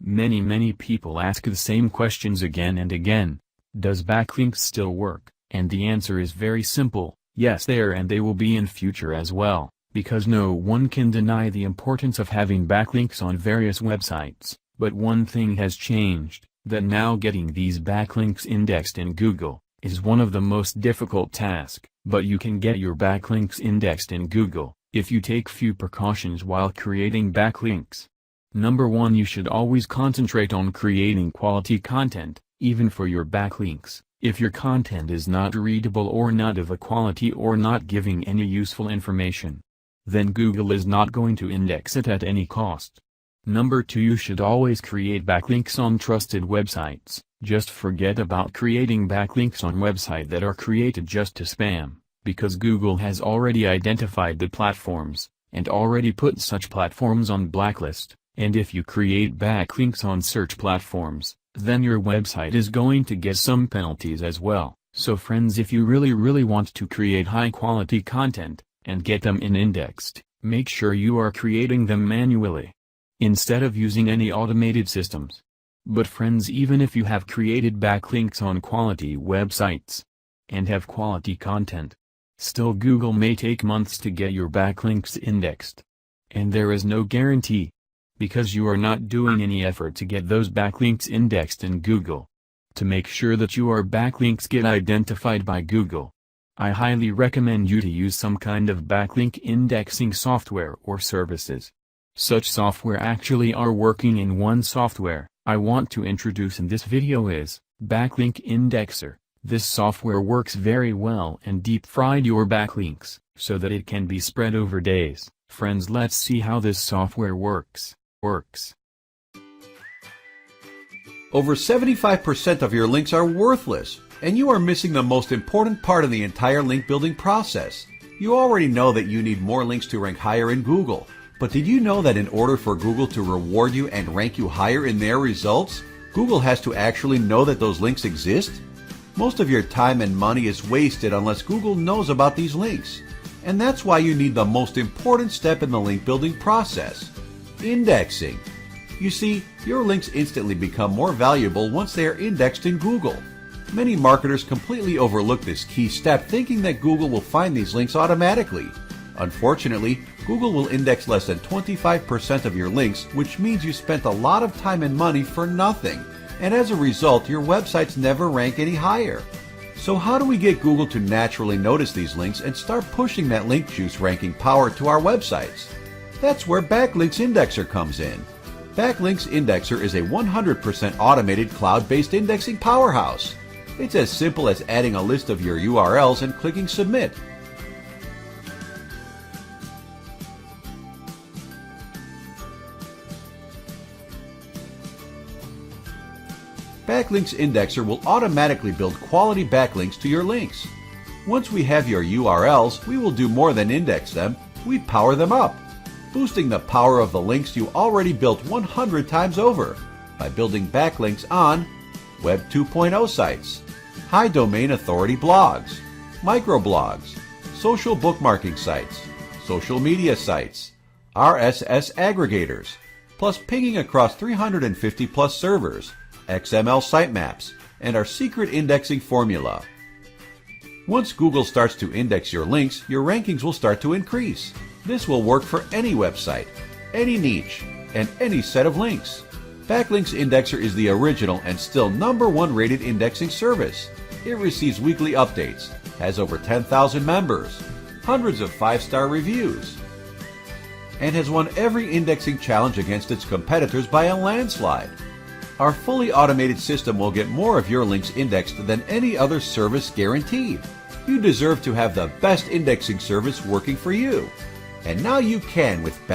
Many people ask the same questions again and again. Does backlinks still work? And the answer is very simple, yes they are, and they will be in future as well, because no one can deny the importance of having backlinks on various websites. But one thing has changed, that now getting these backlinks indexed in Google is one of the most difficult tasks. But you can get your backlinks indexed in Google if you take few precautions while creating backlinks. Number 1, you should always concentrate on creating quality content, even for your backlinks. If your content is not readable or not of a quality or not giving any useful information, then Google is not going to index it at any cost. Number 2, you should always create backlinks on trusted websites. Just forget about creating backlinks on websites that are created just to spam, because Google has already identified the platforms, and already put such platforms on blacklist. And if you create backlinks on search platforms, then your website is going to get some penalties as well. So friends, if you really want to create high quality content, and get them indexed, make sure you are creating them manually, instead of using any automated systems. But friends, even if you have created backlinks on quality websites, and have quality content, still Google may take months to get your backlinks indexed. And there is no guarantee, because you are not doing any effort to get those backlinks indexed in Google. To make sure that your backlinks get identified by Google, I highly recommend you to use some kind of backlink indexing software or services. Such software actually are working in one software I want to introduce in this video is Backlink Indexer. This software works very well and deep-fried your backlinks, so that it can be spread over days. Friends, let's see how this software works. Over 75% of your links are worthless, and you are missing the most important part of the entire link building process. You already know that you need more links to rank higher in Google, but did you know that in order for Google to reward you and rank you higher in their results, Google has to actually know that those links exist? Most of your time and money is wasted unless Google knows about these links. And that's why you need the most important step in the link building process: indexing. You see, your links instantly become more valuable once they are indexed in Google. Many marketers completely overlook this key step, thinking that Google will find these links automatically. Unfortunately, Google will index less than 25% of your links, which means you spent a lot of time and money for nothing. And as a result, your websites never rank any higher. So how do we get Google to naturally notice these links and start pushing that link juice ranking power to our websites? That's where Backlinks Indexer comes in. Backlinks Indexer is a 100% automated cloud-based indexing powerhouse. It's as simple as adding a list of your URLs and clicking Submit. Backlinks Indexer will automatically build quality backlinks to your links. Once we have your URLs, we will do more than index them, we power them up, boosting the power of the links you already built 100 times over by building backlinks on Web 2.0 sites, high domain authority blogs, microblogs, social bookmarking sites, social media sites, RSS aggregators, plus pinging across 350 plus servers, XML sitemaps, and our secret indexing formula. Once Google starts to index your links, your rankings will start to increase. This will work for any website, any niche, and any set of links. Backlinks Indexer is the original and still #1 rated indexing service. It receives weekly updates, has over 10,000 members, hundreds of 5-star reviews, and has won every indexing challenge against its competitors by a landslide. Our fully automated system will get more of your links indexed than any other service guaranteed. You deserve to have the best indexing service working for you. And now you can with